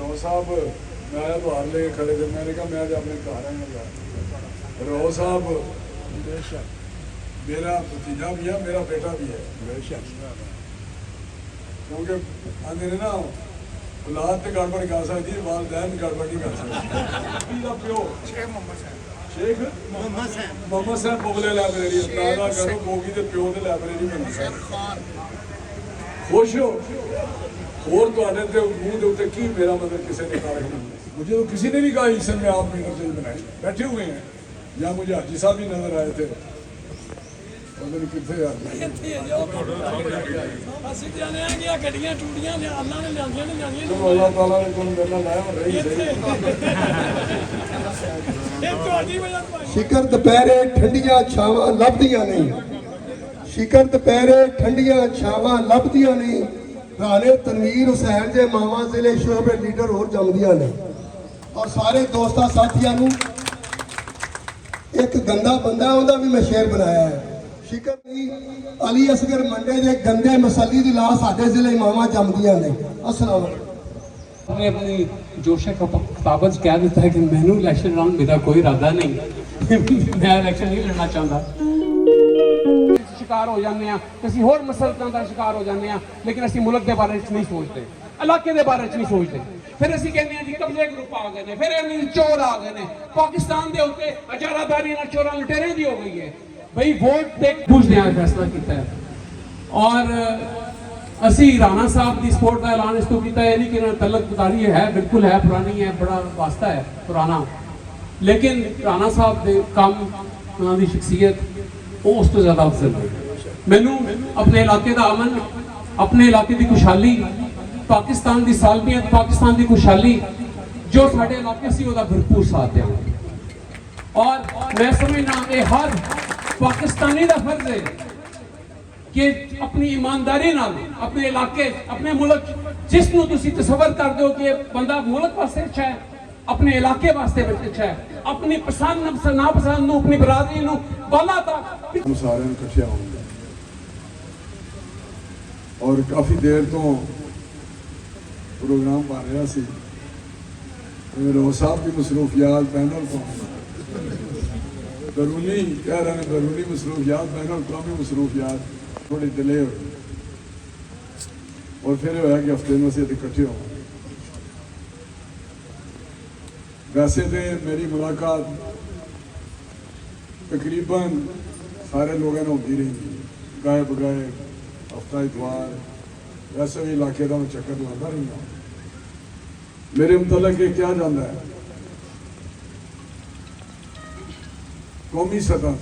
ਰੋ ਸਾਹਿਬ ਮੈਂ ਆਇਆ ਬਾਹਰ ਲੈ ਕੇ ਖੜੇ थे मैंने कहा मैं अपने घर आऊँगा। रो साहब मेरा भतीजा भी है, मेरा बेटा भी है, क्योंकि आंदे ने ना औलाद तो गड़बड़ कर सकती है, वालदैन गड़बड़ नहीं कर सकती। प्यो शेख मोहम्मद साहब मुगले लाइब्रेरी अंदाजा करो मोगी के प्यो की लाइब्रेरी बनी। खुश हो और मुँह के उत्ते की मेरा मतलब किसी ने कहा नहीं, मुझे तो किसी ने नहीं कहा इस में आप मीटर बनाए बैठे हुए हैं, या मुझे हाजी साहब भी नजर आए थे। शिकर दुपहरे ठंडिया छावां लभदियां नहीं, शिकर दुपहरे ठंडिया छावां लभदियां नहीं, राणे तनवीर हुसैन जे मावा जिले शोबे लीडर होर जमदियां ने। और सारे दोस्तां साथियां नूं एक गंदा बंदा उहदा भी मैं शेर बनाया है। शिकर नहीं अली असगर मंडे दे गंदे मसली दी लाश साडे जिले मावा जमदियां ने। अस्सलाम वालेकुम। हमने अपनी जोशे का खिताबत कह दिता है कि मैनू इलेक्शन लड़न मेरा कोई इरादा नहीं, मैं इलेक्शन नहीं लड़ना चाहता। शिकार हो जाने किसी होर मसलतां का शिकार हो जाने, लेकिन असीं मुल्क के बारे नहीं सोचते, इलाके के बारे नहीं सोचते। फिर असीं कहने हैं जी कब्जे ग्रुप आ गए ने, फिर चोर आ गए ने, पाकिस्तान के उत्ते अजारादारी चोरा लुटेरे दी हो गई है। भाई वोट ते पूछने आ फैसला किया है। और असी राणा साहब की सपोर्ट का ऐलान इस तो किया है नहीं कि तलकदारी है, बिल्कुल है, पुरानी है, बड़ा वास्ता है पुराना, लेकिन राणा साहब के काम उन्होंने शख्सियत वो उस तो ज़्यादा अफजल है। मैनू अपने इलाके का अमन, अपने इलाके की खुशहाली, पाकिस्तान की सालमियत, पाकिस्तान की खुशहाली जो साढ़े इलाके से उसका भरपूर साथ है। और मैं समझना ये हर पाकिस्तानी का फर्ज है कि अपनी ईमानदारी नाल अपने इलाके, अपने मुल्क जिसनों तुसी तसव्वुर कर दो कि बंदा मुल्क वास्ते अच्छा है, अपने इलाके वास्ते अच्छा है, अपनी पसंद नापसंद नूं, अपनी बरादरी नूं बाला तक हम सारे इकट्ठे होंगे। और काफ़ी देर तो प्रोग्राम बन रहा सी, रो साहब की मसरूफियात पैनल तो बैरूनी कह रहे हैं, बैरूनी मसरूफियात बैनुल अक़वामी मसरूफियात थोड़ी डिले हुई, और फिर होया कि हफ्ते में से इकट्ठे हो। वैसे तो मेरी मुलाकात तकरीबन सारे लोगों ने होती रही, गाए बगाए हफ्ता इतवार, वैसे भी इलाके का मैं चक्कर लाता रही हूँ। मेरे मुतलक ये क्या जानता है, कौमी सतह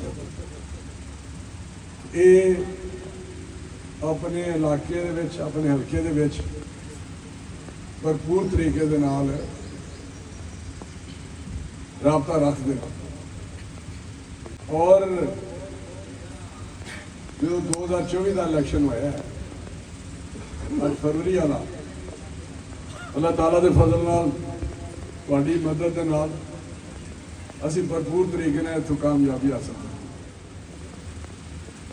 ये अपने इलाके दे विच, अपने हल्के दे विच भरपूर तरीके दे नाल राबता रखते हैं। और जो 2024 का इलेक्शन होया है फरवरी वाला, अल्लाह ताला दे फजल नाल तुहाडी मदद दे नाल असी भरपूर तरीके ने इत्थों कामयाबी हासिल की।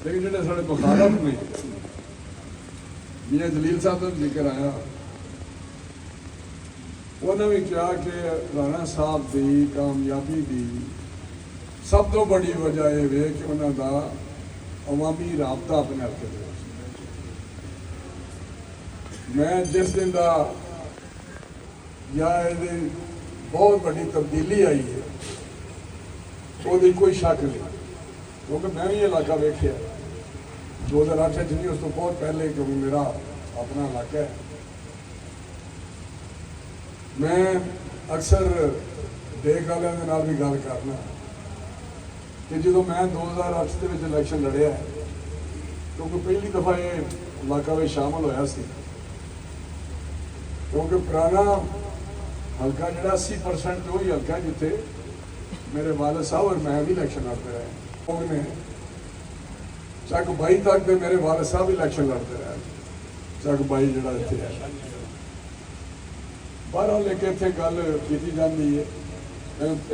लेकिन जिहड़े साडे मुखालफ ने, मियां जलील साहब का जिक्र आया, उन्होंने भी कहा कि राणा साहब की कामयाबी की सब तो बड़ी वजह यह वे कि उन्हों का अवामी राबता अपने हल्के दे। मैं जिस दिन का या बहुत बड़ी तब्दीली आई है वो कोई शक नहीं, क्योंकि मैं भी इलाका वेख्या 2008 नहीं, उस तो बहुत पहले, क्योंकि मेरा अपना इलाका है। मैं अक्सर देख वाले भी गल करना कि जो मैं 2008 के इलेक्शन लड़िया है, क्योंकि पहली दफा ये इलाका में शामिल होया सी, क्योंकि पुराना हल्का जो 80% वही हल्का जिथे मेरे वाले साहब और मैं भी इलेक्शन लड़ते रहे। लोग ने चक बाई तक तो मेरे वाले साहब इलेक्शन लड़ते रहे, चक बाई जो इतने है बहरहाल। लेकिन इतने गल की जाती है,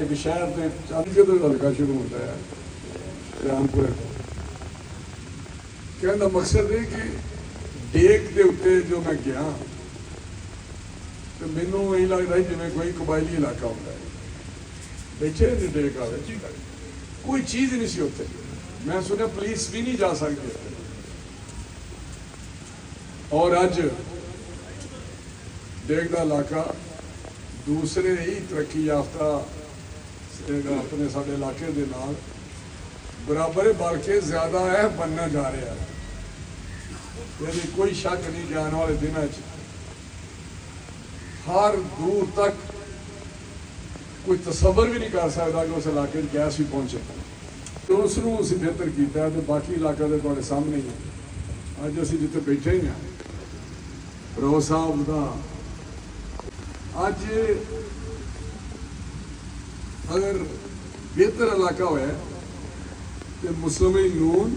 एक शहर से 40 तो हल्का शुरू होता है रामपुर। कहने का मकसद है कि डेक के उत्ते जो मैं गया ਤੇ ਮੈਨੂੰ ਇਹ ਲੱਗਦਾ ਸੀ ਜਿਵੇਂ ਕੋਈ ਕਬਾਇਲੀ ਇਲਾਕਾ ਹੁੰਦਾ ਹੈ। ਬੈਠੇ ਨੇ ਡੇਕ ਵਾਲੇ, ਕੋਈ ਚੀਜ਼ ਨਹੀਂ ਸੀ ਉੱਥੇ। ਮੈਂ ਸੁਣਿਆ ਪੁਲਿਸ ਵੀ ਨਹੀਂ ਜਾ ਸਕਦੀ ਉੱਥੇ। ਔਰ ਅੱਜ ਡੇਕ ਦਾ ਇਲਾਕਾ ਦੂਸਰੇ ਹੀ ਤਰੱਕੀ ਯਾਫਤਾ ਆਪਣੇ ਸਾਡੇ ਇਲਾਕੇ ਦੇ ਨਾਲ ਬਰਾਬਰ ਬਲਕਿ ਜ਼ਿਆਦਾ ਹੈ ਬਣਨਾ ਜਾ ਰਿਹਾ ਹੈ। ਇਹਦੀ ਕੋਈ ਸ਼ੱਕ ਨਹੀਂ ਕਿ ਆਉਣ ਵਾਲੇ ਦਿਨਾਂ 'ਚ ਹਰ ਦੂਰ ਤੱਕ ਕੋਈ ਤਸੱਵਰ ਵੀ ਨਹੀਂ ਕਰ ਸਕਦਾ ਕਿ ਉਸ ਇਲਾਕੇ 'ਚ ਗੈਸ ਵੀ ਪਹੁੰਚੇ। ਤੇ ਉਸ ਨੂੰ ਅਸੀਂ ਬਿਹਤਰ ਕੀਤਾ ਤੇ ਬਾਕੀ ਇਲਾਕਾ ਦੇ ਤੁਹਾਡੇ ਸਾਹਮਣੇ ਹੀ ਹੈ। ਅੱਜ ਅਸੀਂ ਜਿੱਥੇ ਬੈਠੇ ਹਾਂ ਰੋ ਸਾਹਿਬ ਦਾ ਅੱਜ ਅਗਰ ਬਿਹਤਰ ਇਲਾਕਾ ਹੋਇਆ ਤੇ ਮੁਸਲਿਮ ਨੂਨ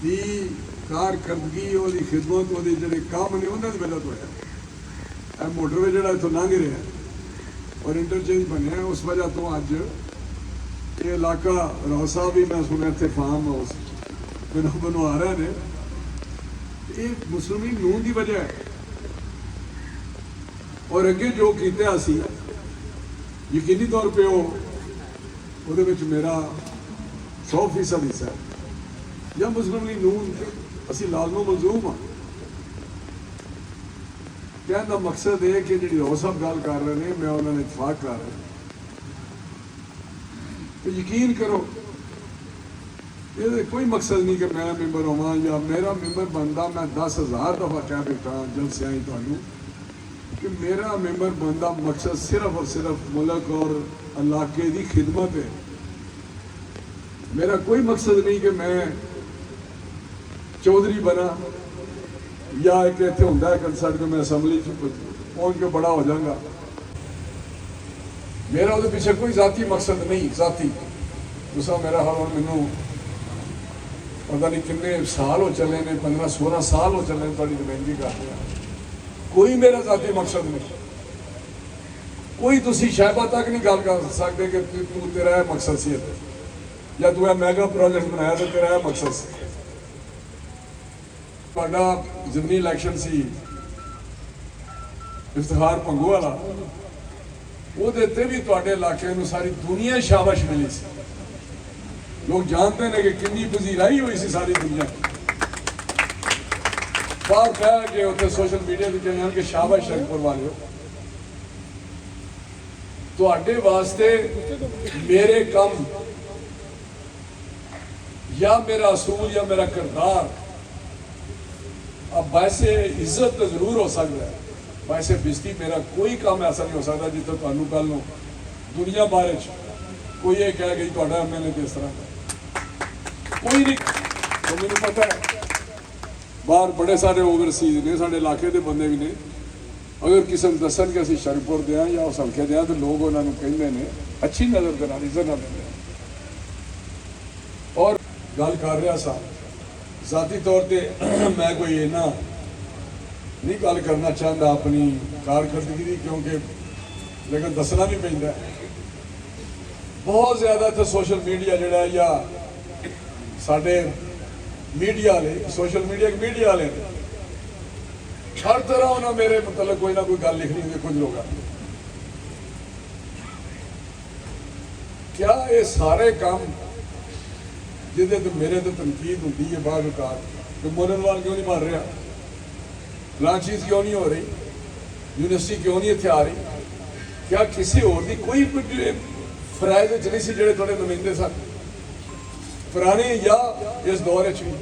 ਦੀ ਕਾਰਕਰਦਗੀ, ਉਹਦੀ ਖਿਦਮਤ, ਉਹਦੇ ਜਿਹੜੇ ਕੰਮ ਨੇ ਉਹਨਾਂ ਦੀ ਵਜ੍ਹਾ ਤੋਂ ਹੋਇਆ। ਇਹ ਮੋਟਰਵੇ ਜਿਹੜਾ ਇੱਥੋਂ ਲੰਘ ਰਿਹਾ ਔਰ ਇੰਟਰਚੇਂਜ ਬਣਿਆ, ਉਸ ਵਜ੍ਹਾ ਤੋਂ ਅੱਜ ਇਹ ਇਲਾਕਾ ਰਾਓ ਸਾਹਿਬ ਵੀ ਮੈਂ ਸੁਣਿਆ ਇੱਥੇ ਫਾਰਮ ਹਾਊਸ ਬਣਵਾ ਰਹੇ ਨੇ। ਇਹ ਮੁਸਲਿਮ ਨੂਨ ਦੀ ਵਜ੍ਹਾ ਹੈ। ਔਰ ਅੱਗੇ ਜੋ ਕੀਤਾ ਅਸੀਂ ਯਕੀਨੀ ਤੌਰ ਤੇ ਉਹਦੇ ਵਿੱਚ ਮੇਰਾ 100% ਹਿੱਸਾ ਹੈ। ਜਾਂ ਮੁਸਲਿਮ ਲੀਗ ਨੂਨ ਅਸੀਂ ਲਾਜ਼ਮੋ ਮਲਜ਼ੂਮ ਹਾਂ। ਕਹਿਣ ਦਾ ਮਕਸਦ ਇਹ ਕਿ ਜਿਹੜੀ ਉਹ ਸਭ ਗੱਲ ਕਰ ਰਹੇ ਨੇ, ਮੈਂ ਉਹਨਾਂ ਨੇ ਇਤਫਾਕ ਕਰ ਰਿਹਾ ਤੇ ਯਕੀਨ ਕਰੋ ਇਹਦਾ ਕੋਈ ਮਕਸਦ ਨਹੀਂ ਕਿ ਮੈਂ ਮੈਂਬਰ ਹੋਵਾਂ ਜਾਂ ਮੇਰਾ ਮੈਂਬਰ ਬਣਦਾ। ਮੈਂ 10,000 ਦਫਾ ਕਹਿ ਬੈਠਾ ਜਲਸੇ ਆਈ ਤੁਹਾਨੂੰ ਕਿ ਮੇਰਾ ਮੈਂਬਰ ਬਣਨ ਦਾ ਮਕਸਦ ਸਿਰਫ ਔਰ ਸਿਰਫ ਮੁਲਕ ਔਰ ਇਲਾਕੇ ਦੀ ਖਿਦਮਤ ਹੈ। ਮੇਰਾ ਕੋਈ ਮਕਸਦ ਨਹੀਂ ਕਿ ਮੈਂ ਚੌਧਰੀ ਬਣਾ ਜਾਂ ਇੱਕ ਇੱਥੇ ਹੁੰਦਾ ਕੰਸਰਟ ਕਿ ਮੈਂ ਅਸੈਂਬਲੀ 'ਚ ਪਹੁੰਚ ਕੇ ਬੜਾ ਹੋ ਜਾਵਾਂਗਾ। ਮੇਰਾ ਉਹਦੇ ਪਿੱਛੇ ਕੋਈ ਜ਼ਾਤੀ ਮਕਸਦ ਨਹੀਂ। ਜ਼ਾਤੀ ਦੂਸਰਾ ਮੇਰਾ ਹਾਲ ਹੁਣ ਮੈਨੂੰ ਪਤਾ ਨਹੀਂ ਕਿੰਨੇ ਸਾਲ ਹੋ ਚੱਲੇ ਨੇ, 15-16 ਸਾਲ ਹੋ ਚੱਲੇ ਨੇ ਤੁਹਾਡੀ ਨੁਮਾਇੰਦਗੀ ਕਰਦੇ ਆ। ਕੋਈ ਮੇਰਾ ਜ਼ਾਤੀ ਮਕਸਦ ਨਹੀਂ। ਕੋਈ ਤੁਸੀਂ ਸ਼ਾਇਬਾ ਤੱਕ ਨਹੀਂ ਗੱਲ ਕਰ ਸਕਦੇ ਕਿ ਤੂੰ ਤੇਰਾ ਇਹ ਮਕਸਦ ਸੀ ਇੱਥੇ ਜਾਂ ਤੂੰ ਇਹ ਮੈਗਾ ਪ੍ਰੋਜੈਕਟ ਬਣਾਇਆ ਤੇ ਤੇਰਾ ਇਹ ਮਕਸਦ ਸੀ। ਤੁਹਾਡਾ ਜ਼ਿਮਨੀ ਇਲੈਕਸ਼ਨ ਸੀ ਇਫਤਿਖਾਰ ਭੰਗੂ ਵਾਲਾ, ਉਹਦੇ ਤੇ ਵੀ ਤੁਹਾਡੇ ਇਲਾਕੇ ਨੂੰ ਸਾਰੀ ਦੁਨੀਆ ਸ਼ਾਬਾਸ਼ ਮਿਲੀ ਸੀ। ਲੋਕ ਜਾਣਦੇ ਨੇ ਕਿ ਕਿੰਨੀ ਪਜ਼ੀਰਾਈ ਹੋਈ ਸੀ ਸਾਰੀ ਦੁਨੀਆ। ਬਾਹਰ ਕਹਿ ਕੇ ਉੱਥੇ ਸੋਸ਼ਲ ਮੀਡੀਆ ਤੇ ਕਹਿੰਦੇ ਹਨ ਕਿ ਸ਼ਾਬਾਸ਼ ਸ਼ਰਪੁਰ ਵਾਲਿਓ, ਤੁਹਾਡੇ ਵਾਸਤੇ ਮੇਰੇ ਕੰਮ ਜਾਂ ਮੇਰਾ ਅਸੂਲ ਜਾਂ ਮੇਰਾ ਕਿਰਦਾਰ अब वैसे इज्जत तो जरूर हो सकता है, वैसे बिजती मेरा कोई काम ऐसा नहीं हो सकता जितना तुहानू कल नूं दुनिया बारे कोई ये कह गई तुहाडा एमएलए किस तरह का कोई नहीं। तो मैनूं पता है बाहर बड़े सारे ओवरसीज ने साडे इलाके दे बंदे भी ने, अगर किसी नूं दस्सन कि असीं शरपुर दे हां या उस हल्के दे हां तो लोग उन्हां नूं कहिंदे ने अच्छी नज़र दे नाल इज्जत नाल लैंदे। और गल कर रहा सा ਜ਼ਾਤੀ ਤੌਰ ਤੇ ਮੈਂ ਕੋਈ ਇਹਨਾਂ ਨਹੀਂ ਗੱਲ ਕਰਨਾ ਚਾਹੁੰਦਾ ਆਪਣੀ ਕਾਰਕਰਦਗੀ ਦੀ, ਕਿਉਂਕਿ ਲੇਕਿਨ ਦੱਸਣਾ ਵੀ ਪੈਂਦਾ ਬਹੁਤ ਜ਼ਿਆਦਾ ਇੱਥੇ ਸੋਸ਼ਲ ਮੀਡੀਆ ਜਿਹੜਾ ਜਾਂ ਸਾਡੇ ਮੀਡੀਆ ਵਾਲੇ ਸੋਸ਼ਲ ਮੀਡੀਆ ਵਾਲੇ ਹਰ ਤਰ੍ਹਾਂ ਉਹਨਾਂ ਮੇਰੇ ਮਤਲਬ ਕੋਈ ਨਾ ਕੋਈ ਗੱਲ ਲਿਖਣੀ ਹੁੰਦੀ ਕੁਝ ਲੋਕਾਂ ਨੇ। क्या ये सारे काम जिदे तो मेरे तो तनकीद होती है बावकार कि मोननवाल क्यों नहीं बन रहा, फलां चीज़ क्यों नहीं हो रही, यूनिवर्सिटी क्यों नहीं इत्थे आ रही, क्या किसी होर दी कोई फरायद च नहीं सी जेहड़े थोड़े नुमाइंदे सन पुराने या इस दौर च भी?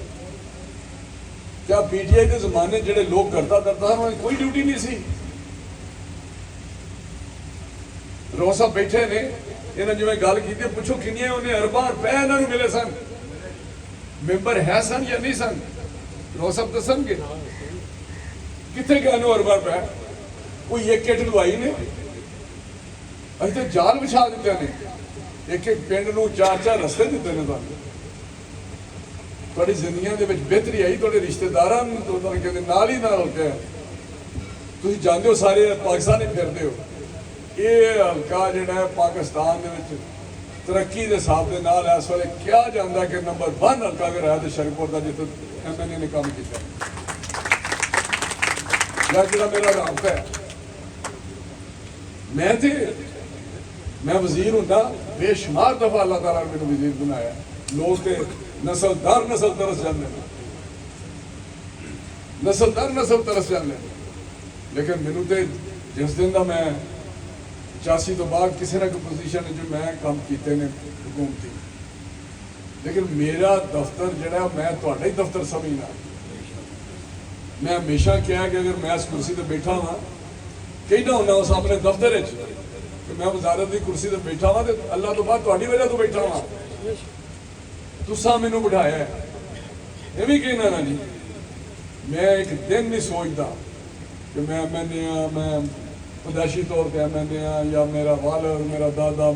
क्या पीटीआई के जमाने जेहड़े लोग करता सन कोई ड्यूटी नहीं सी? रोज़ साहब बैठे ने इन्हें जिवें गल की पुछो किन्नियां उन्हें अरबां रुपए इन्हां नूं मिले सन, मैंबर है सन या नहीं सन? रोज़ साहब दसणगे कित्थे गए ने अरबां रुपए? कोई एक किट लवाई ने? असीं ते जाल विछा दित्ते ने, एक एक पिंड नूं 4-4 रस्ते दित्ते ने तुहानूं। तुहाडी जिंदगियां दे विच बेहतरी आई, तुहाडे रिश्तेदारां नूं तुहानूं कहंदे नाल ही नाल के तुसीं जांदे हो सारे पाकिस्तान ही फिरदे हो। ये हल्का जिहड़ा पाकिस्तान दे विच तरक्की के हिसाब के नाल इस वेले क्या जाता कि नंबर 1 हल्का अगर है तो शरपुर का जिथे एमएलए ने काम किया। ਜਾਂ ਜਿਹੜਾ ਮੇਰਾ ਰਾਬਤਾ ਹੈ। ਮੈਂ ਵਜ਼ੀਰ ਹੁੰਦਾ, ਬੇਸ਼ੁਮਾਰ ਦਫਾ ਅੱਲਾਹ ਤਾਲਾ ਨੇ ਮੈਨੂੰ ਵਜ਼ੀਰ ਬਣਾਇਆ। ਲੋਕ ਤੇ ਨਸਲ ਦਰ ਨਸਲ ਤਰਸ ਜਾਂਦੇ ਨੇ, ਨਸਲ ਦਰ ਨਸਲ ਤਰਸ ਜਾਂਦੇ ਨੇ, ਲੇਕਿਨ ਮੈਨੂੰ ਤੇ ਜਿਸ ਦਿਨ ਦਾ ਮੈਂ 85 ਤੋਂ ਬਾਅਦ ਕਿਸੇ ਨਾ ਕੋਈ ਪੋਜੀਸ਼ਨ ਜੋ ਮੈਂ ਕੰਮ ਕੀਤੇ ਨੇ ਹਕੂਮਤੀ, ਲੇਕਿਨ ਮੇਰਾ ਦਫ਼ਤਰ ਜਿਹੜਾ ਮੈਂ ਤੁਹਾਡਾ ਹੀ ਦਫ਼ਤਰ ਸਮਝਣਾ। ਮੈਂ ਹਮੇਸ਼ਾ ਕਿਹਾ ਕਿ ਅਗਰ ਮੈਂ ਇਸ ਕੁਰਸੀ ਤੇ ਬੈਠਾ ਹਾਂ, ਕਹਿੰਦਾ ਹੁੰਦਾ ਉਸ ਆਪਣੇ ਦਫ਼ਤਰ ਵਿੱਚ ਕਿ ਮੈਂ ਵਜ਼ਾਰਤ ਦੀ ਕੁਰਸੀ ਤੇ ਬੈਠਾ ਹਾਂ ਤੇ ਅੱਲਾਹ ਤੋਂ ਬਾਅਦ ਤੁਹਾਡੀ ਵਜ੍ਹਾ ਤੋਂ ਬੈਠਾ ਹਾਂ, ਤੁਸੀਂ ਮੈਨੂੰ ਬਿਠਾਇਆ ਹੈ। ਇਹ ਵੀ ਕਹਿਣਾ ਨਾ ਜੀ, ਮੈਂ ਇੱਕ ਦਿਨ ਨਹੀਂ ਸੋਚਦਾ ਕਿ ਮੈਂ ਐਮਐਨਏ ਹਾਂ, ਮੈਂ ਪਦਾਸ਼ੀ ਤੌਰ ਤੇ ਐਮਐਨਏ ਹਾਂ, ਜਾਂ ਮੇਰਾ ਵਾਲਦ, ਮੇਰਾ ਦਾਦਾ,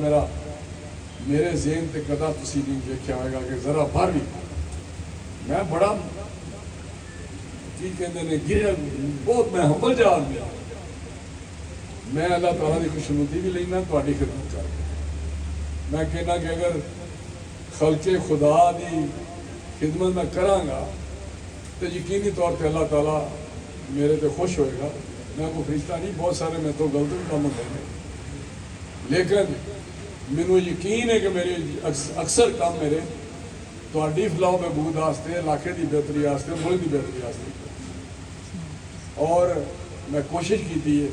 ਮੇਰੇ ਜ਼ਹਿਨ ਤੇ ਕਦਾ ਤੁਸੀਂ ਨਹੀਂ ਵੇਖਿਆ ਹੋਏਗਾ ਕਿ ਜ਼ਰਾ ਭਰ ਵੀ ਮੈਂ ਬੜਾ ਕੀ ਕਹਿੰਦੇ ਨੇ ਗਿਰਿਆ, ਬਹੁਤ ਮੈਂ ਹੰਬਲ ਜਾ ਆਦਮੀ। ਮੈਂ ਅੱਲਾਹ ਤਾਲਾ ਦੀ ਖੁਸ਼ਨੁਦੀ ਵੀ ਲੈਣਾ ਤੁਹਾਡੀ ਖਿਦਮਤ ਕਰ। ਮੈਂ कहना कि अगर खलके खुदा की खिदमत मैं कराँगा तो यकीनी तौर पर अल्लाह ताला मेरे पे खुश होएगा। मैं कोई फरिश्ता नहीं, बहुत सारे मेरे तो गलत भी काम होते हैं, लेकिन मैनू यकीन है कि मेरे अक्सर काम मेरे तुहाडी फलाह महबूद वास्ते, इलाके की बेहतरी वास्ते, मुल्क की बेहतरी वास्ते। और मैं कोशिश की है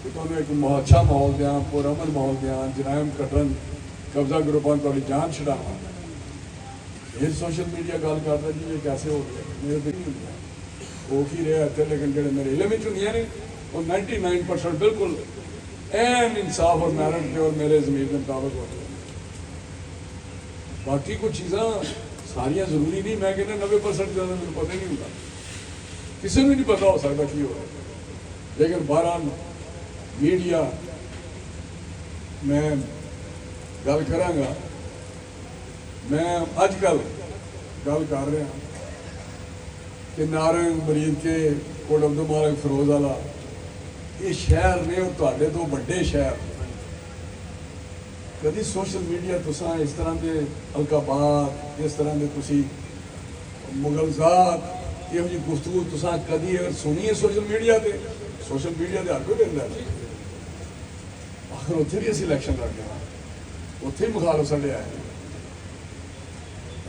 कि तुहानू एक अच्छा माहौल दें, पुरअमन माहौल दें, जराइम कटन, कब्जा ग्रुपां तुहाडी जान छुड़ावां। फिर सोशल मीडिया गल करदा जी ये कैसे हो गया, मेरे तो नहीं होंदा, हो ही रहा इत्थे, लेकिन जिहड़े मेरे इलम विच हुंदियां ने वो 99% बिल्कुल एन इंसाफ और मेरिट के और मेरे ज़मीर के मुताबिक होते हैं। बाकी कुछ चीज़ां सारियां जरूरी नहीं, मैं कहना 90% ज़्यादा मैनूं पता ही नहीं होंदा, किसी को नहीं पता हो सकता की हो रहा है। लेकिन बहरहाल मीडिया मैं गल करांगा, मैं अजकल गल कर रहा कि नारंग मरीद के कोट अब्दुल मालिक फिरोज वाला ये शहर ने और तुहाडे तो बड़े शहर। कभी सोशल मीडिया तुसां इस तरह के अलकाबात, इस तरह के तुसी मुगलजात, इहो जी गुफ्तगू तुसां कभी अगर सुनी है सोशल मीडिया ते? सोशल मीडिया ते हर कोई कहंदा है, आखिर उत्थे भी असीं इलैक्शन लड़ गए, उत्थे ही मुखालफ साडे आए,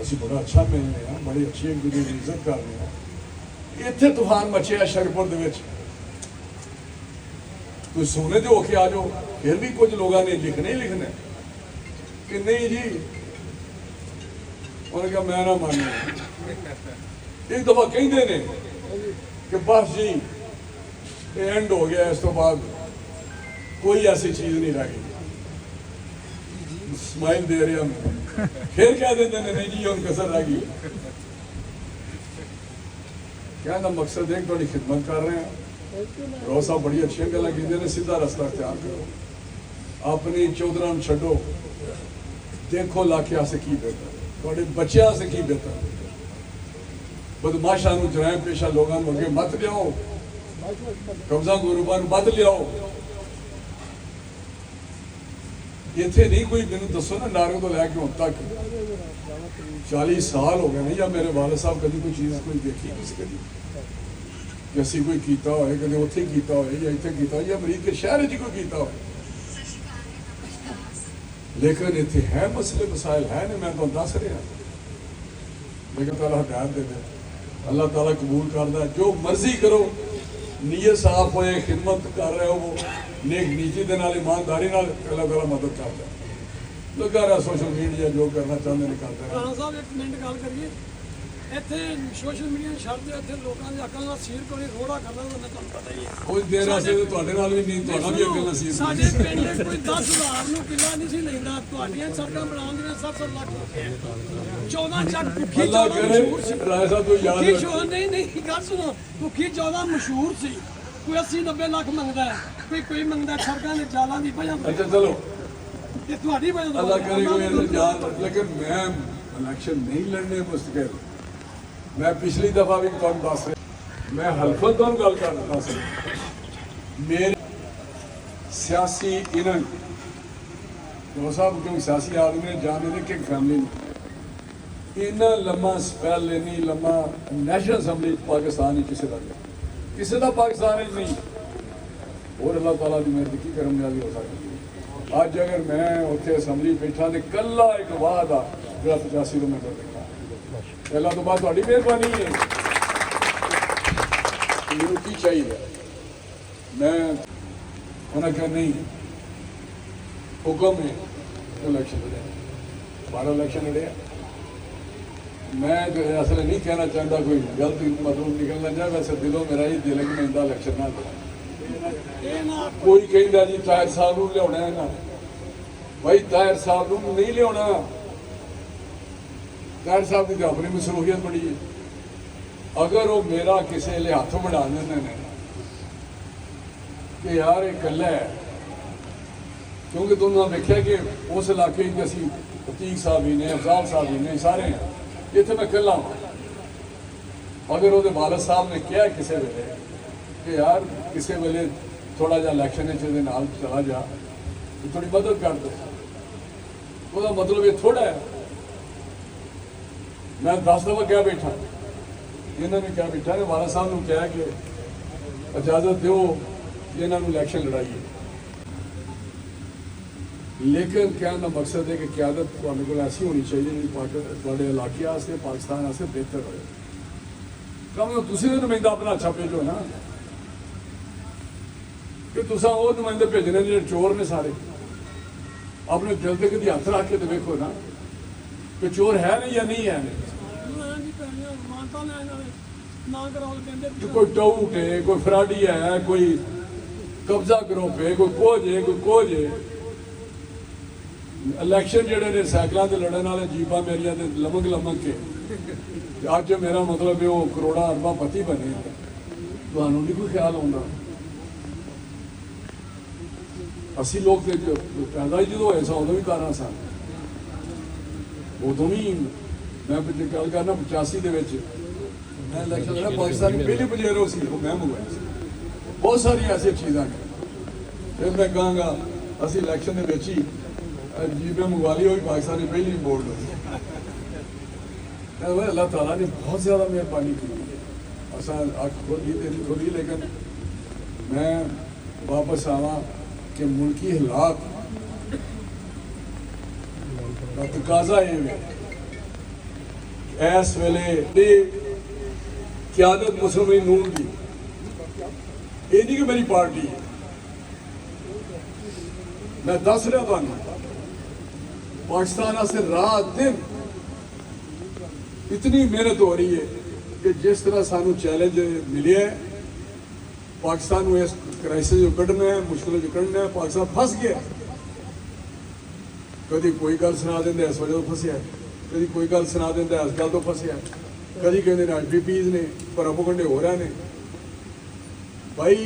असीं बड़ा अच्छा मिलने हैं, बड़ी अच्छी एक दूसरे की इज्जत कर रहे हैं। इत्थे तूफान मचिया शरपुर दे विच, कोई सोने दे होके आ जाओ, फिर भी कुछ लोगों ने लिखने ही लिखने कि नहीं जी, उन्होंने कहा मैं ना मानू। एक दफा कहते ने कि बस जी ये एंड हो गया, इस तो बाद कोई ऐसी चीज नहीं रह गई, स्माइल दे रहे हम, फिर कह देते हैं नहीं जी हम कसर रह गई। क्या ना मकसद एक थोड़ी खिदमत कर रहे हैं। रोज साहब बड़ी अच्छी गल की, सीधा रास्ता अख्तियार करो, अपनी चौधरां छड्डो, देखो लाके आसे की बेहतर, थोड़े बच्चों से की बेहतर, बदमाशा जराइम पेशा लोगों अगे मत लियाओ, कब्जा गुरूबा मत लियाओ। इत्थे नहीं कोई मैनू दसो ना, नारे तो लैके हुण तक 40 साल हो गए नहीं, या मेरे वाले साहब कभी कोई चीज़ कोई देखी किसी कभी कि असीं कोई कीता होए, कदे उत्थे कीता होए या इत्थे कीता होए, या अमरीक के शहर च कोई कीता होए। लेकिन इत्थे है मसले मसाइल है ने, मैं तुहानूं दस रहा, लेकिन ताला हिदायत दे दे, अल्लाह ताला कबूल करदा। जो मर्जी करो, नीयत साफ होए, खिदमत कर रहे हो नेक नीति दे नाल, ईमानदारी नाल, अल्लाह ताला मदद करदा। लगा रहा सोशल मीडिया जो करना चाहते हैं करते हैं। राणा साहब एक मिनट गल करिए, ਇੱਥੇ ਸੋਸ਼ਲ ਮੀਡੀਆ ਛੱਡ ਦੇ, ਇੱਥੇ ਲੋਕਾਂ ਦੀ ਅਕਲ ਨਾਲ ਸੀਰ ਕੋਈ ਰੋੜਾ ਕਰਨਾ ਤਾਂ ਤੁਹਾਨੂੰ ਪਤਾ ਹੀ ਹੈ। ਕੁਝ ਦੇਰ ਵਾਸਤੇ ਤੁਹਾਡੇ ਨਾਲ ਵੀ ਨਹੀਂ, ਤੁਹਾਡਾ ਵੀ ਅਕਲ ਨਾਲ ਸੀਰ। ਸਾਡੇ ਪਿੰਡ ਕੋਈ 10,000 ਨੂੰ ਕਿੱਲਾ ਨਹੀਂ ਸੀ ਲੈਂਦਾ, ਤੁਹਾਡੀਆਂ ਸੜਕਾਂ ਬਣਾਉਣ ਦੀਆਂ 7-7 ਲੱਖ ਰੁਪਏ, 14 ਚੱਕ ਭੁੱਖੀ ਅੱਲਾਹ 14 ਕਰੇ ਮਸ਼ਹੂਰ ਸੀ। ਰਾਏ ਸਾਹਿਬ ਤੋਂ ਯਾਦ ਭੁੱਖੀ ਰੱਖੋ। ਨਹੀਂ ਗੱਲ ਸੁਣੋ, ਭੁੱਖੀ 14 ਮਸ਼ਹੂਰ ਸੀ, ਕੋਈ 80-90 ਲੱਖ ਮੰਗਦਾ ਹੈ, ਕੋਈ ਮੰਗਦਾ ਸੜਕਾਂ ਦੇ ਜਾਲਾਂ ਦੀ ਵਜ੍ਹਾ ਤੋਂ। अच्छा चलो ਇਹ ਤੁਹਾਡੀ ਵਜ੍ਹਾ ਤੋਂ अल्लाह करे कोई याद, लेकिन मैं इलेक्शन नहीं लड़ने मुस्तकिल। मैं पिछली दफा भी तुहानूं दस रहा, मैं हल्फत तुहानूं गल कर दिता सी, मेरे सियासी इन्हन दो साहब क्योंकि सियासी आदमी ने जाने दे कि फैमिली ने इन्ना लम्मा स्पैल इन्नी लम्मा नेशनल असैंबली पाकिस्तान ही किसी का ਕਿਸੇ ਦਾ ਪਾਕਿਸਤਾਨ ਵਿੱਚ ਨਹੀਂ। ਹੋਰ ਅੱਲਾਹ ਤਾਲਾ ਦੀ ਮਿਹਰ ਕੀ ਕਰਮ ਵਾਲੀ ਹੋ ਸਕਦੀ ਹੈ। ਅੱਜ ਅਗਰ ਮੈਂ ਉੱਥੇ ਅਸੈਂਬਲੀ ਬੈਠਾ ਤੇ ਕੱਲਾ ਇੱਕ ਵਾਅਦ ਆ ਜਿਹੜਾ 85 ਤੋਂ ਮੈਂ ਦੇਖਾ ਪਹਿਲਾਂ ਤੋਂ ਬਾਅਦ ਤੁਹਾਡੀ ਮਿਹਰਬਾਨੀ ਹੈ। ਮੈਨੂੰ ਕੀ ਚਾਹੀਦਾ? ਮੈਂ ਉਹਨਾਂ ਕਿਹਾ ਨਹੀਂ ਹੁਕਮ ਹੈ ਇਲੈਕਸ਼ਨ ਲੜਿਆ 12 ਇਲੈਕਸ਼ਨ ਲੜਿਆ। मैं असल नहीं कहना चाहता कोई गलत मतलब निकलना चाहे वैसे दिलों मेरा ही दिल कि मैं इंदा इलेक्शन ना करा। कोई कहता जी ताहिर साहब को लिया है भाई ताहिर साहब को नहीं लिया। ताहिर साहब की तो अपनी मसरूफियत बड़ी है। अगर वो मेरा किसी ले हाथों बढ़ा देते हैं कि यार ये कला है क्योंकि दोनों देखा कि उस इलाके असी अतीक साहब ही ने अफजाल साहब ही ने सारे हैं इतने मैं कला हाँ। अगर वो वालद साहब ने कहा किसी वेले कि यार किसी वेले थोड़ा जा इलैक्शन चला जा तो थोड़ी मदद कर दो वो मतलब ये थोड़ा है। मैं 10 दफा क्या बैठा इन्होंने क्या बैठा ने वालद साहब ने कहा कि इजाजत दो इन्होंने इलैक्शन लड़ाइए। लेकिन कहने का मकसद है कि क्यादत तुहाडे कोल ऐसी होनी चाहिए तुहाडे इलाके वास्ते पाकिस्तान वास्ते बेहतर हो। कम तुसीं तो नुमाइंदा अपना अच्छा भेजो ना कि तुसां वो नुमाइंदे भेजने जो चोर ने सारे अपने दिल ते कदी हथ रख के तो देखो ना कि चोर है नहीं या नहीं है नहीं। कोई टाउट है कोई फराडी है कोई कब्जा ग्रुप है कोई कोज है। इलैक्शन जोड़े ने सैकलों से लड़न वाले जीपा मेरिया लमक लमक के अज मेरा मतलब है वो करोड़ा अरबा पति बने तो नहीं कोई ख्याल आता। असी लोग पैदा ही जो होए सा उदों भी कारा सन उदों भी मैं गल करना 85 के मैं इलैक्शन लड़ा पाकिस्तान की पहली पजेरो सी वो मैं मंगवाया बहुत सारी ऐसी चीज़ा ने। फिर मैं कहूँगा असी इलैक्शन के ही जीपे मंगवा ली हुई पाकिस्तान की पहली बोर्ड हुई। अल्लाह ताला ने बहुत ज़्यादा मेहरबानी की असा अख खोली दिल खोली। लेकिन मैं वापस आवा कि मुल्की हालात का तकाजा ये इस वेले क्यादत मुसलमान नून की ये नहीं कि मेरी पार्टी है। मैं दस रहा तुहानू पाकिस्तान से रात दिन इतनी मेहनत हो रही है कि जिस तरह सानू चैलेंज मिले है पाकिस्तान को इस क्राइसिस जो कढ़ना है मुश्किलों जो कढ़ना है। पाकिस्तान फंस गया कभी कोई गल सुना देंगे इस वजह तो फंसिया कभी कोई गल सुना देंगे इस गल तो फंसिया कभी कहते हैं IPPs ने प्रोपेगेंडे हो रहे हैं। भाई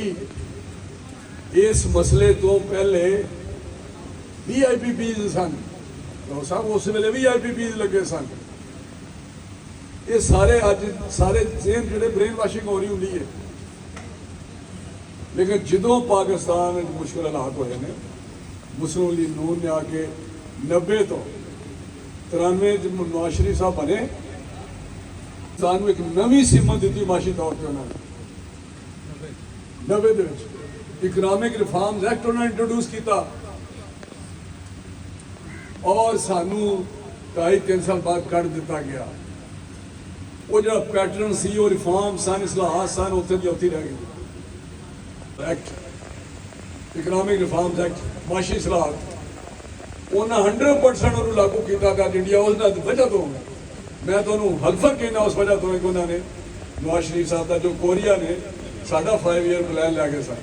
इस मसले तो पहले VIPs सन साहब उस वेले VIPs लगे सन। ये सारे अज सारे जेन जो ब्रेन वाशिंग हो रही होंगी है। लेकिन जो पाकिस्तान मुश्किल हालात होए ने मुस्लिम लीग नून ने आके 90 तो 93 नवाज शरीफ साहब बने सानू एक नवी सिमत दी माशी तौर पर उन्होंने 90 इकनॉमिक रिफॉर्म्स एक्ट उन्होंने इंट्रोड्यूस किया और सानू 2.5-3 साल बाद कट दिता गया। वो जो पैटर्न सी वो रिफॉर्म सन इसलाहत सन उत्थे दी उत्थे रह गई। एक्ट इकनॉमिक रिफॉर्म्स एक्ट माशी इसलाहत उन्हें 100% उन्होंने लागू किया गया इंडिया उस वजह तो मैं तुहानू हल्फन कहना उस वजह तो कि उन्होंने नवाज शरीफ साहब का जो कोरिया ने साडा 5 ईयर प्लान लैके सन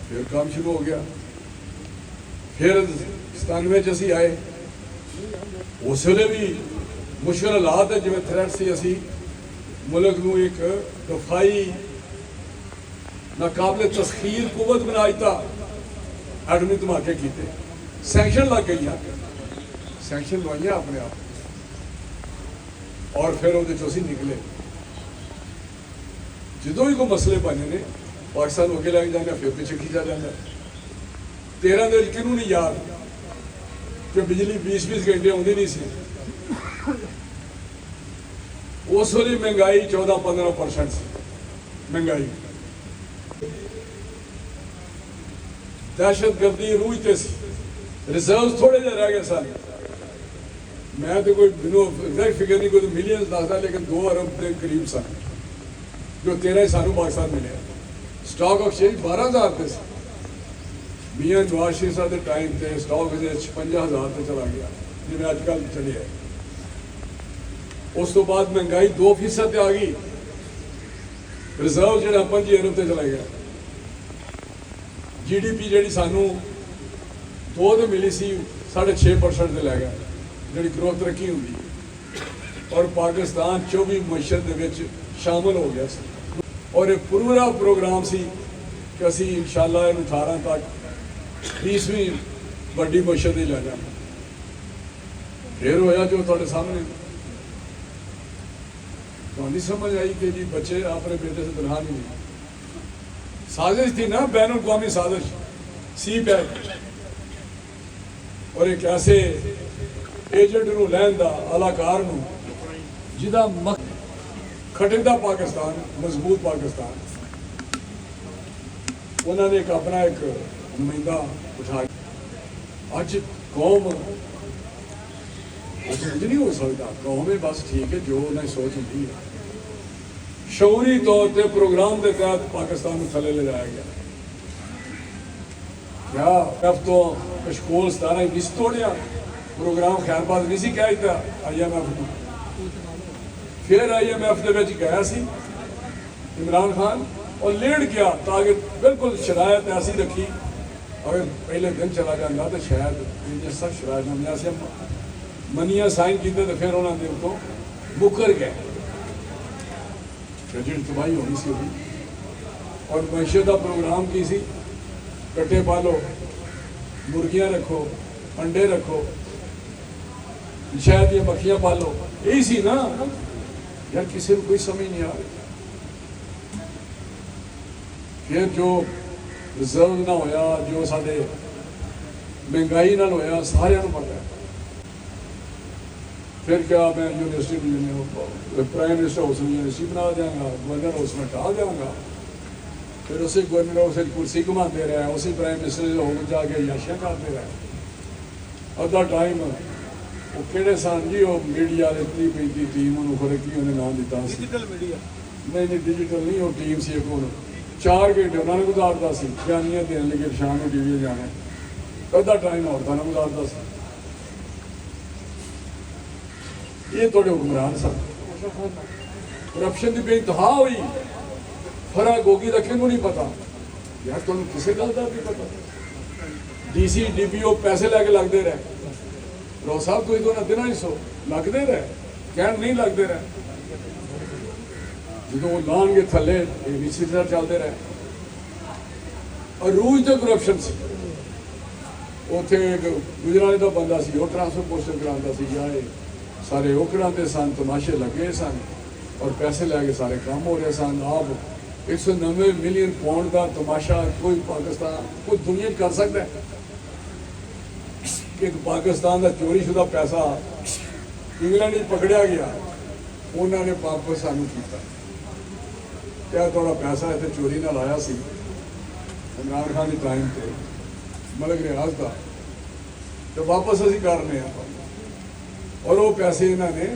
फिर काम शुरू हो गया। फिर 97 असी आए उस वे भी मुश्किल हालात है जिवें थ्रेट सी असी मुल्क नूं एक दफाई नाकाबिले तस्खीर कुवत बना दिता। एटमी धमाके किए सैंक्शन लग गई सैंक्शन लवाइया अपने आप और फिर वो निकले जो भी कोई मसले बने ने पाकिस्तान अगे लैके जाना फिर पिछे खींचा जाता। 13 दिन किनू नहीं याद कि बिजली 20-20 घंटे आती नहीं सी। उस वे महंगाई 14-15% सी ਮਹਿੰਗਾਈ, ਦਹਿਸ਼ਤਗਰਦੀ ਰੂਹ ਤੇ ਸੀ, ਰਿਜ਼ਰਵ ਥੋੜੇ ਜਿਹੇ ਰਹਿ ਗਏ ਸਨ। ਮੈਂ ਤੇ ਕੋਈ ਮੈਨੂੰ ਐਗਜ਼ੈਕਟ ਫਿਗਰ ਨਹੀਂ, ਕੋਈ ਮਿਲੀਅਨਸ ਦੱਸਦਾ, ਲੇਕਿਨ 2 ਅਰਬ ਦੇ ਕਰੀਬ ਸਨ ਜੋ 13 ਹੀ ਸਾਨੂੰ ਪਾਕਿਸਤਾਨ ਮਿਲਿਆ। ਸਟਾਕ ਐਕਸਚੇਂਜ 12,000 ਤੇ ਸੀ। ਮੀਆਂ ਨਵਾਜ਼ ਸ਼ਰੀਫ ਸਾਹਿਬ ਦੇ ਟਾਈਮ ਤੇ ਸਟਾਕ ਐਕਸਚੇਂਜ 56,000 ਤੇ ਚਲਾ ਗਿਆ, ਜਿਵੇਂ ਅੱਜ ਕੱਲ੍ਹ ਚੱਲਿਆ। ਉਸ ਤੋਂ ਬਾਅਦ ਮਹਿੰਗਾਈ 2% ਤੇ ਆ ਗਈ, ਰਿਜ਼ਰਵ ਜਿਹੜਾ 5 ਅਰਬ ਤੇ ਚਲਾ ਗਿਆ। GDP ਜਿਹੜੀ ਸਾਨੂੰ 2 ਤੇ ਮਿਲੀ ਸੀ 6.5% ਤੇ ਲੈ ਗਿਆ, ਜਿਹੜੀ ਗਰੋਥ ਤਰੱਕੀ ਹੁੰਦੀ ਹੈ, ਔਰ ਪਾਕਿਸਤਾਨ 24 ਮਈਸ਼ਤ ਦੇ ਵਿੱਚ ਸ਼ਾਮਲ ਹੋ ਗਿਆ ਸੀ। ਔਰ ਇਹ ਪੂਰਾ ਪ੍ਰੋਗਰਾਮ ਸੀ ਕਿ ਅਸੀਂ ਇਨਸ਼ਾਅੱਲਾ ਇਹਨੂੰ 18 ਤੱਕ 20ਵੀਂ ਵੱਡੀ ਮਈਸ਼ਤ ਤੇ ਲੈ ਜਾਵਾਂਗੇ। ਫਿਰ ਹੋਇਆ ਜੋ ਤੁਹਾਡੇ ਸਾਹਮਣੇ। ਤੁਹਾਨੂੰ ਸਮਝ आई कि जी बच्चे अपने बेटे से दुल्हा नहीं ली। साजिश थी ना, बैन अवी साजिश, सी पैक, और एक ऐसे एजेंट ਨੂੰ ਲੈਣ ਦਾ, ਅਲਾਕਾਰ ਨੂੰ, ਜਿਹਦਾ ਖਟਕਦਾ ਪਾਕਿਸਤਾਨ, ਮਜ਼ਬੂਤ ਪਾਕਿਸਤਾਨ। ਉਹਨਾਂ ਨੇ ਇੱਕ ਆਪਣਾ ਇੱਕ ਨੁਮਾਇੰਦਾ ਉਠਾ ਕੇ ਅੱਜ ਕੌਮ ਕੁਝ ਨਹੀਂ ਹੋ ਸਕਦਾ। ਕੌਮ ਹੈ ਬਸ, ਠੀਕ ਹੈ, ਜੋ ਉਹਨਾਂ ਦੀ ਸੋਚ ਹੁੰਦੀ ਹੈ। ਸ਼ੌਰੀ ਤੌਰ ਤੇ ਪ੍ਰੋਗਰਾਮ ਦੇ ਤਹਿਤ ਪਾਕਿਸਤਾਨ ਨੂੰ ਥੱਲੇ ਲਿਜਾਇਆ ਗਿਆ। ਕਿਆ ਤੋਂ ਕਸ਼ਕੋਲ 17-20 ਤੋੜਿਆ ਪ੍ਰੋਗਰਾਮ, ਖੈਰਬਾਦ ਨਹੀਂ ਸੀ ਕਹਿ ਦਿੱਤਾ IMF ਨੂੰ। ਫਿਰ IMF ਦੇ ਵਿੱਚ ਗਿਆ ਸੀ ਇਮਰਾਨ ਖਾਨ और लेट गया, ताकि बिल्कुल शरायत ऐसी रखी, अगर पहले दिन चला जाता तो शायद सख्त शरायत हमने ऐसे मनिया साइन किए, तो फिर उन्होंने उतो मुकर गए, जी तबाही होनी सी होगी। और मैशत का प्रोग्राम की सी, कट्टे पालो, मुर्गियां रखो, अंडे रखो, शहद दी मक्खियां पालो, यही सी ना यार। किसी को कोई समझ नहीं आ रही। फिर जो रिजर्व ना होया, जो साडे महंगाई नाल होया, सारिਆਂ ਨੂੰ पता है। फिर क्या मैं यूनिवर्सिटी प्राइम मिनिस्टर हाउस में यूनिवर्सिटी बना देंगा, गवर्नर हाउस में डाल देंगा। फिर उसी गवर्नर हाउस में कुर्सी घुमाते रहे, उसी प्राइम मिनिस्टर हाउस जाके याशियां करते रहे। अद्धा टाइम वो किहड़े सन जी, वो मीडिया वाले 30-35 टीम उन्होंने खरे की उन्हें नाम दिता, डिजिटल मीडिया नहीं डिजिटल नहीं, वो टीम सी एक 4 घंटे उन्होंने गुजारता सी, बयानियां देने लगे, शाम को टीवी जाना, अद्धा टाइम औरतों ने गुजारता सी। ये थोड़े हुक्मरान सन। करप्शन की बेइंतहा हुई, फर्क होगी तो किनू नहीं पता यार, तुम किसी गल का नहीं पता। DC DPO पैसे लैके लगते रहे, रो साहब कोई तो दिन ही सो लगते रहे, कहन नहीं लगते रहे, जो लाने थले ABC चलते रहे। और रूज तो करप्शन से उत्थे गुजरात का बंदा सी, वो ट्रांसफर पोस्टर कराता सी, जाए सारे वो कराते सन, तमाशे लगे सन, और पैसे लैके सारे काम हो रहे सन। आप 190 मिलियन पाउंड का तमाशा कोई पाकिस्तान, कोई दुनिया कर सकता है? एक पाकिस्तान का चोरीशुदा पैसा इंग्लैंड में पकड़िया गया, उन्होंने वापस सानू किया। क्या थोड़ा पैसा इतने चोरी ना लाया सी इमरान खान के टाइम पे, मलिक रियाज का, तो वापस असी करने, और वो पैसे इन्होंने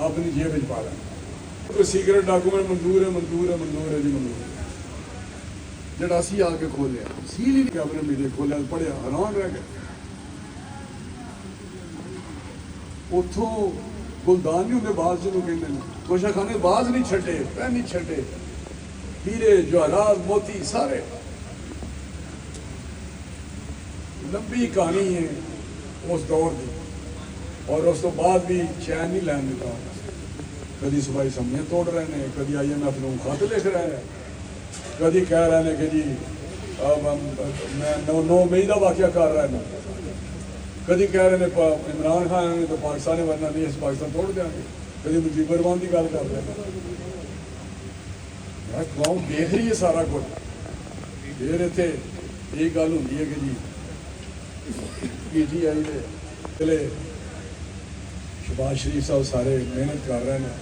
अपनी जेब में पा लेना। कोई सीक्रेट डॉक्यूमेंट मंजूर है, मंजूर है, मंजूर है जी, मंजूर है। जरा असी आके खोलिया, सील ही अपने मीडिया खोलिया, पढ़िया, हैरान रह गए। उतों गुलदान नहीं होंगे, बाज जिन्हों कहते हैं, कोशा खाने बाज नहीं छटे, पैन नहीं छटे, हीरे जवाहरात मोती सारे। लंबी कहानी है उस दौर की, और उस तो बाद भी चैन नहीं लैन देता। कभी सूबाई सम्में तोड़ रहे हैं, कभी IMF को खत लिख रहे हैं, कभी कह रहे हैं कि जी मैं 9 मई का वाक़या कर रहा है, कभी कह रहे हैं इमरान खान ने तो पाकिस्तान ने वरना नहीं, इस पाकिस्तान तोड़ देंगे, कभी मुजीबर रहमान की गल कर रहे हैं। यार कौम देख रही है सारा कुछ। फिर इतने ये गल होंगी है कि जी PTI के शहबाज शरीफ साहब सारे मेहनत कर रहे हैं,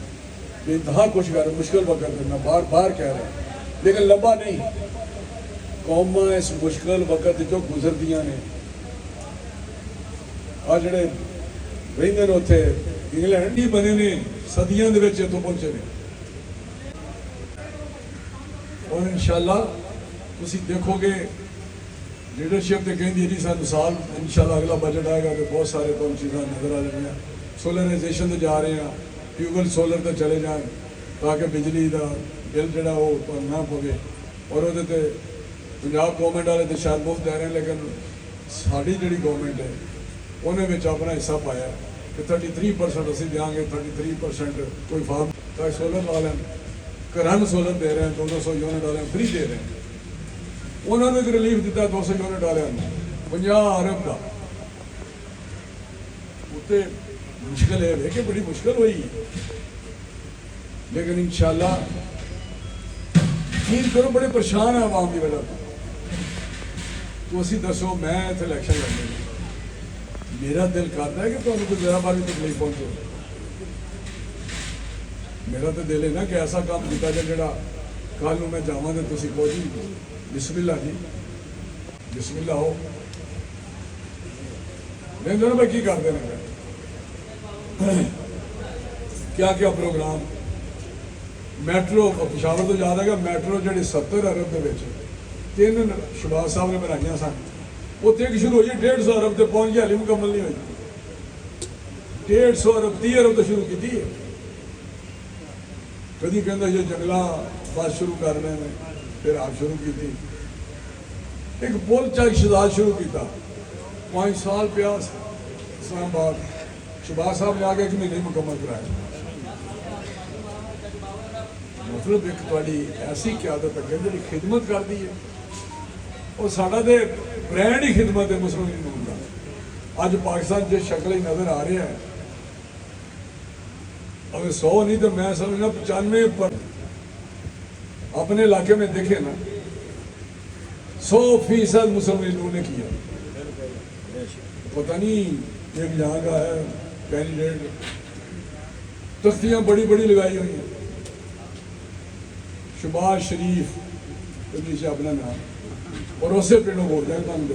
بے انتہا کوشش مشکل وقت کرنا بار بار کہہ رہے ہیں لیکن لمبا نہیں. قوماں اس مشکل وقت جو گزردیاں نے آ جڑے رہندے نے اتنے انگلینڈ ہی بنے نے صدیاں دے وچ اتوں پہنچے نے. اور انشاءاللہ تسی دیکھو گے لیڈرشپ تے کہیں جی سا مثال انشاءاللہ اگلا بجٹ آئے گا تو بہت سارے تو چیزاں نظر آ جائیں. سولرائزیشن تے جا رہے ہیں, ٹیوب ویل سولر تے چلے جائیں تاکہ بجلی دا بل جڑا وہ نہ پوے. اور وہ پنجاب گورنمنٹ والے تو شاید مفت دے رہے ہیں لیکن ساری جڑی گورنمنٹ ہے انہیں اپنا حصہ پایا کہ 33% اسی دیں گے, 33% کوئی فارم تاکہ سولر لا لیں. گھر سولر دے رہے ہیں 200 یونٹ والے فری دے رہے ہیں. انہوں نے ایک ریلیف دیتا 200 یونٹ والے 50 ارب کا. اتنے مشکل ہے کہ بڑی مشکل ہوئی لیکن انشاءاللہ امید کرو بڑے پریشان ہیں عوام کی وجہ تو اسی دسو میں اتنے الیکشن لڑنے میرا دل کرتا ہے کہ تمہیں کوئی ذرا بار بھی تکلیف پہنچے. میرا تو دل ہے نا کہ ایسا کام کیا جائے جڑا کل میں جاواں تو تسی کہو جی بسم اللہ جی بسم اللہ ہو. نہیں دونوں بھائی کی کرتے ہیں کیا پروگرام میٹرو پشاور تو یاد ہے گا میٹرو جڑی 70 ارب کے 3 شہباز صاحب نے بنائی سن اتنے ایک شروع ہوئی 150 ارب سے پہنچ گیا ہلی مکمل نہیں ہوئی. 150 ارب 30 ارب تو شروع کی تھی. کدی کہنا یہ جنگلاں بس شروع کر رہے ہیں پھر آپ شروع کی تھی. ایک پل چاک شداد شروع کیتا 5 سال پیا اسلام آباد شہباز صاحب نے آگے 1 مہینے مکمل کرایا. مطلب ایک تاری ایسی قیادت ہے جی خدمت کرتی ہے اور ساڈا تو برانڈ ہی خدمت ہے مسلم لیگ کا. اج پاکستان جس شکل ہی نظر آ رہا ہے اگر 100 نہیں تو میں سمجھنا 95 پر اپنے علاقے میں دیکھے نا 100% مسلم لیگ نے کیا. پتہ نہیں ایک یہاں کا ہے کینڈیڈیٹ تختیاں بڑی بڑی لگائی ہوئی ہیں شہباز شریف تو نیچے اپنا نام اور اسے پینوں بول جائے کام دے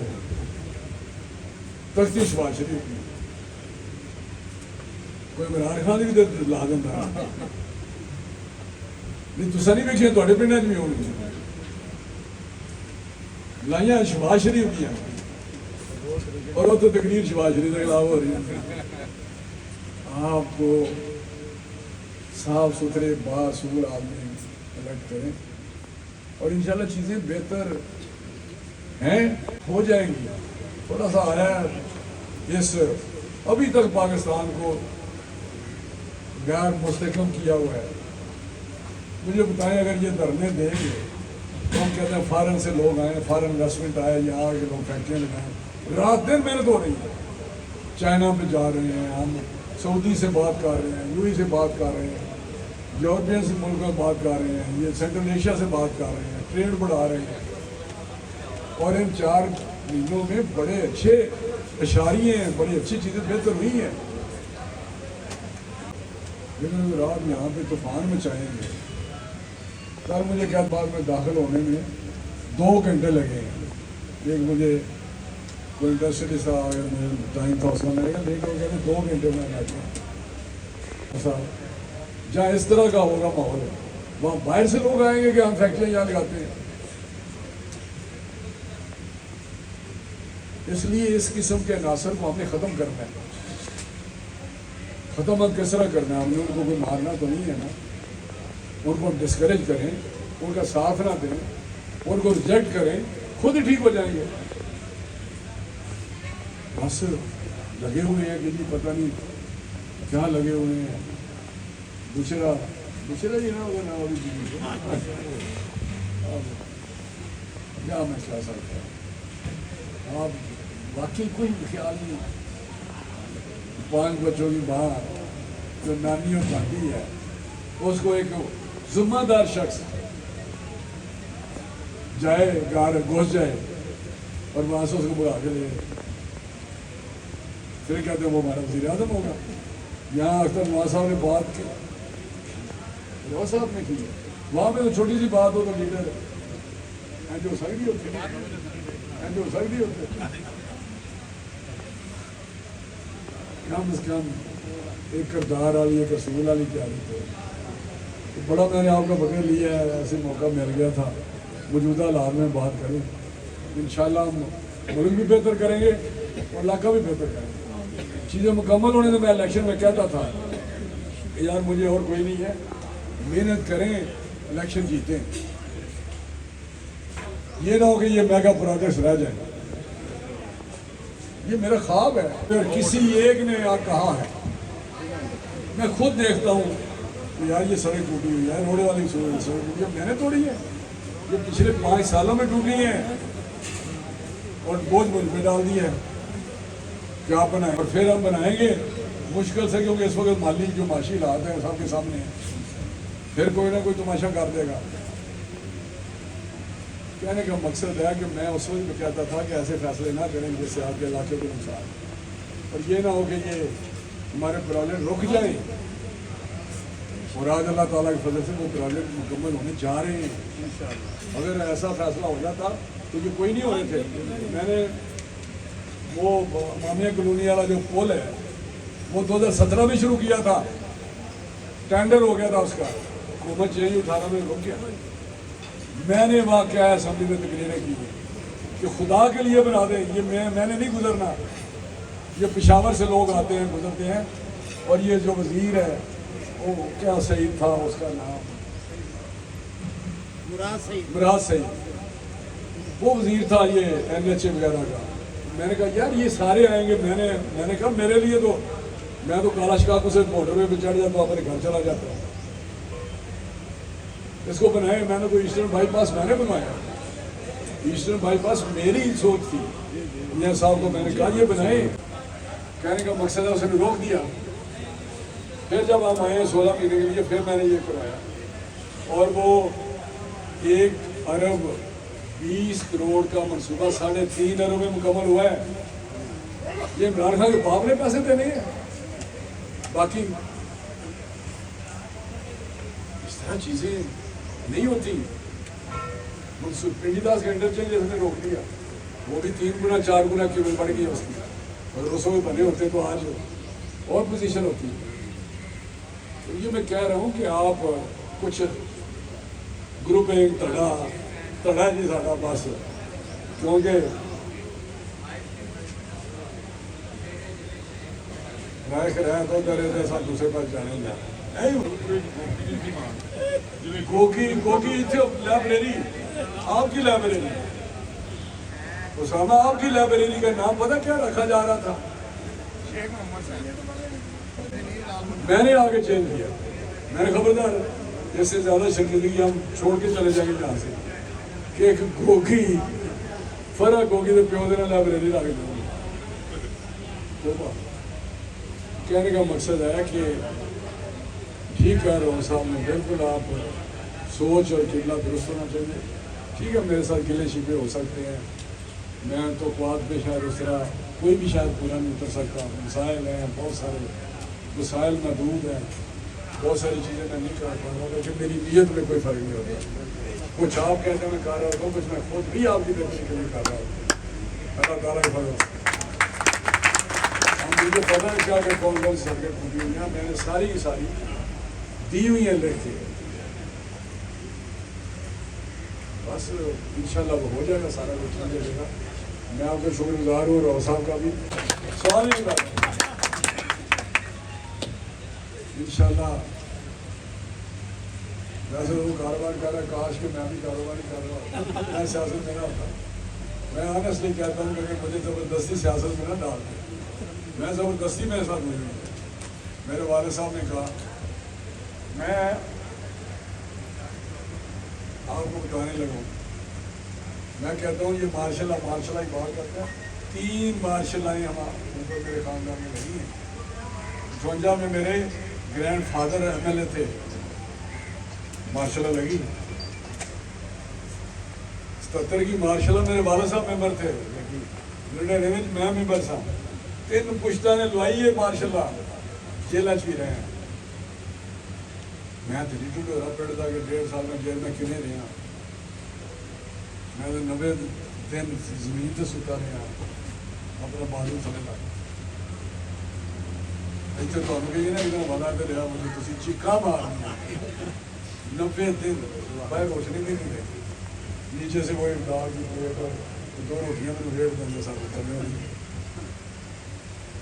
تختی شہباز شریف کی. کوئی عمران خان بھی لا دینا نہیں تو نہیں ویکھیا تھوڑے پنڈ بھی ہو لائیاں شہباز شریف دیا اور وہ تو تقریر شہباز شریف کے خلاف ہو رہی ہے. آپ کو صاف ستھرے باصور آدمی الیکٹ کریں اور انشاءاللہ چیزیں بہتر ہیں ہو جائیں گی. تھوڑا سا ہے اس ابھی تک پاکستان کو غیر مستحکم کیا ہوا ہے. مجھے بتائیں اگر یہ دھرنے دیں گے تو ہم کہتے ہیں فارن سے لوگ آئے فارن انویسٹمنٹ آئے یہاں کے لوگ فیکٹریاں لگائیں. رات دن محنت ہو رہی ہے. چائنا پہ جا رہے ہیں ہم سعودی سے بات کر رہے ہیں یو اے سے بات کر رہے ہیں یورپین سے ملکوں سے بات کر رہے ہیں یہ سینٹرل ایشیا سے بات کر رہے ہیں ٹریڈ بڑھا رہے ہیں. اور ان 4 مہینوں میں بڑے اچھے اشاریے ہیں بڑی اچھی چیزیں بہتر ہوئی ہیں. لیکن رات یہاں پہ طوفان مچائیں گے. کل مجھے کیا بعد میں داخل ہونے میں 2 گھنٹے لگے ہیں. ایک مجھے کوئی انڈسٹری سے آ گیا مجھے ٹائم تھا اس کا میں نے کہا 2 گھنٹے میں بیٹھا. جہاں اس طرح کا ہوگا ماحول ہے وہاں باہر سے لوگ آئیں گے کہ ہم فیکٹریاں یہاں لگاتے ہیں. اس لیے اس قسم کے عناصر کو ہم نے ختم کرنا ہے. ختم اب کس طرح کرنا ہے؟ ہم نے ان کو کوئی مارنا تو نہیں ہے نا. ان کو ڈسکریج کریں ان کا ساتھ نہ دیں ان کو ریجیکٹ کریں خود ہی ٹھیک ہو جائیں گے. بس لگے ہوئے ہیں کہ جی پتہ نہیں کیا لگے ہوئے ہیں. دوسرا جی نا ہوگا نا ابھی کیا میں کہہ سکتا ہوں. آپ واقعی کوئی خیال نہیں. 5 بچوں کی ماں جو نانی اور دادی ہے اس کو ایک ذمہ دار شخص جائے گھر گھس جائے اور وہاں سے اس کو بلا کے لے پھر کہتے ہیں وہ ہمارا وزیر اعظم ہوگا. یہاں اختر نواز صاحب نے بات کی وہ صاحب نے کی ہے. وہاں پہ تو چھوٹی سی بات ہو تو لیڈر جو سکتی ہوتی جو سکتی ہوتی کم از کم ایک کردار والی ایک اصول والی تیاری تو بڑا میں نے آپ کا پکڑ لیا ہے. ایسے موقع مل گیا تھا موجودہ حالات میں بات کریں. انشاءاللہ ہم ملک بھی بہتر کریں گے اور علاقہ بھی بہتر کریں گے. چیزیں مکمل ہونے سے میں الیکشن میں کہتا تھا کہ یار مجھے اور کوئی نہیں ہے, محنت کریں الیکشن جیتیں. یہ نہ ہو کہ یہ میگا پروجیکٹس رہ جائیں. یہ میرا خواب ہے. اگر کسی ایک نے کہا ہے, میں خود دیکھتا ہوں کہ یار یہ سڑک ٹوٹی ہوئی ہے, روڈ والی سڑک ٹوٹی ہے, میں نے توڑی ہے. یہ پچھلے 5 سالوں میں ٹوٹی ہیں اور بوجھ مجھ پہ ڈال دی ہے کہ آپ بنائیں. اور پھر ہم بنائیں گے مشکل سے, کیونکہ اس وقت مالی جو معاشی حالات ہیں سب کے سامنے ہیں. پھر کوئی نہ کوئی تماشا کر دے گا. کہنے کا مقصد ہے کہ میں اس وقت میں کہتا تھا کہ ایسے فیصلے نہ کریں جس سے آپ کے علاقے کو نقصان, اور یہ نہ ہو کہ یہ ہمارے پروجیکٹ رک جائیں. اور آج اللہ تعالیٰ کی فضل سے وہ پروجیکٹ مکمل ہونے جا رہے ہیں. اگر ایسا فیصلہ ہو جاتا تو یہ کوئی نہیں ہو رہے تھے. میں نے وہ امامیہ کالونی والا جو پول ہے وہ 2017 میں شروع کیا تھا, ٹینڈر ہو گیا تھا اس کا, حکومت چینج 18 میں رک گیا. میں نے وہاں کیا ہے اسمبلی میں تقریریں کی کہ خدا کے لیے بنا دیں. یہ میں نے نہیں گزرنا, یہ پشاور سے لوگ آتے ہیں گزرتے ہیں. اور یہ جو وزیر ہے وہ کیا سعید تھا اس کا نام, مراد سعید, وہ وزیر تھا یہ NHA وغیرہ کا. میں نے کہا یار یہ سارے آئیں گے. میں نے کہا میرے لیے تو میں تو کالا شکاکو سے موٹر وے پہ چڑھ جاتا ہوں, اپنے گھر چلا جاتا ہوں. اس کو بنائے میں نے تو ایسٹرن بائی پاس میں نے بنوایا. ایسٹرن بائی پاس میری ہی سوچ تھی. میاں صاحب کو میں نے کہا یہ بنائے. کہنے کا مقصد ہے اس نے روک دیا. پھر جب ہم آئے 16 مہینے کے لیے پھر میں نے یہ کروایا. اور وہ 1 ارب 20 کروڑ کا منصوبہ 3.5 ارب میں مکمل ہوا ہے. یہ عمران خان کے باپ نے پیسے دینے ہیں. باقی اس طرح چیزیں نہیں ہوتی. پنڈی داس کا انٹرچینج اس نے روک دیا, وہ بھی 3 گنا 4 گنا قیمت بڑھ گئی اس کی. اگر اس میں بنے ہوتے تو آج اور پوزیشن ہوتی. تو یہ میں کہہ رہا ہوں کہ آپ کچھ گروپ ایک تڑا جی ساڈا بس, کیونکہ تو ڈرے تھے سب دوسرے پاس جانے گا. کوکی لائبریری, آپ کی لائبریری, اسامہ آپ کی لائبریری کا نام پتہ کیا رکھا جا رہا تھا؟ میں نے آگے چینج کیا. میں نے خبردار اس سے زیادہ شرمندگی ہم چھوڑ کے چلے جائیں گے جہاں سے کہ ایک گوگی فرق ہوگی تو پیو دینا لائبریری آگے جاؤں گی. کہنے کا مقصد ہے کہ ٹھیک کہہ رہا ہوں صاحب نے, بالکل آپ سوچ اور قبلہ درست ہونا چاہیے. ٹھیک ہے میرے ساتھ گلے شکوے ہو سکتے ہیں, میں تو قوات پہ شاید اس طرح کوئی بھی شاید پورا نہیں اتر سکتا. مسائل ہیں, بہت سارے مسائل محدود ہیں, بہت ساری چیزیں میں نہیں کر پا رہا, لیکن میری نیت میں کوئی فرق نہیں ہوتا. کچھ آپ کہتے ہیں میں کر رہا ہوں, کچھ میں خود بھی آپ کی بہتری کے لیے کر رہا ہوں. اللہ تعالیٰ کے فضل سے مجھے پتا ہے کیا کہ کون کون سی سڑکیں ٹوٹی ہوئی ہیں. میں نے ساری کی ساری دی ہوئی ہیں لکھ کے. بس انشاءاللہ وہ ہو جائے گا, سارا کچھ ہو جائے گا. میں آپ کا شکر گزار ہوں, راؤ صاحب کا بھی. سوال نہیں کرا انشاءاللہ. ویسے وہ کاروبار کر رہا ہے, کاش کہ میں بھی کاروبار ہی کر رہا ہوں. میں سیاست میں نہ ہوتا. میں آنیسٹلی کہتا ہوں کہ مجھے زبردستی سیاست میں نہ ڈال دیں. میں زبردستی میرے ساتھ نہیں ہوں. میرے والد صاحب نے کہا, میں آپ کو بتانے لگا, میں کہتا ہوں یہ مارشل ہی بات کرتا ہے. 3 مارشلائیں ہمارے میرے خاندان میں لگی ہیں. 55 میں میرے گرینڈ فادر MLA تھے, مارشلہ لگی. 77 کی مارشلہ میرے والد صاحب ممبر تھے, میں ممبر تھا. 3 پشتہ نے لوائی ہے مارشلہ, جیلہ چ بھی رہے ہیں. میں تو ریٹو ڈورا پڑ دا کہ 1.5 سال میں جیل میں کنے رہا میں تو 90 دن زمین تے ستا رہا اپنا بازو تھلے لا اتنے تمہیں کہیے نا ادھر والا پہ رہا مجھے تھی چیخا مارنی 90 دن باہر روشنی بھی نہیں دیکھی نیچے سے وہ امداد کی پلیٹ اور 2 روٹیاں میں ریٹ دیں گے ساتھ چلنے والی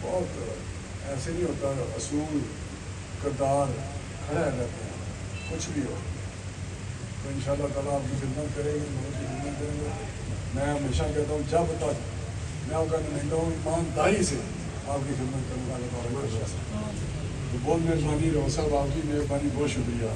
بہت ایسے نہیں ہوتا اصول کردار کھڑا رہتے ہیں کچھ بھی ہو تو ان شاء اللہ تعالیٰ آپ کی خدمت کریں گے لوگوں کی خدمت کریں گے میں ہمیشہ کہتا ہوں جب تک میں آپ کا نمائندہ ہوں ایمانداری سے آپ کی خدمت کروں گا اللہ تعالیٰ کا شکر ہے۔ تو بہت مہربانی رو صاحب آپ کی مہربانی بہت شکریہ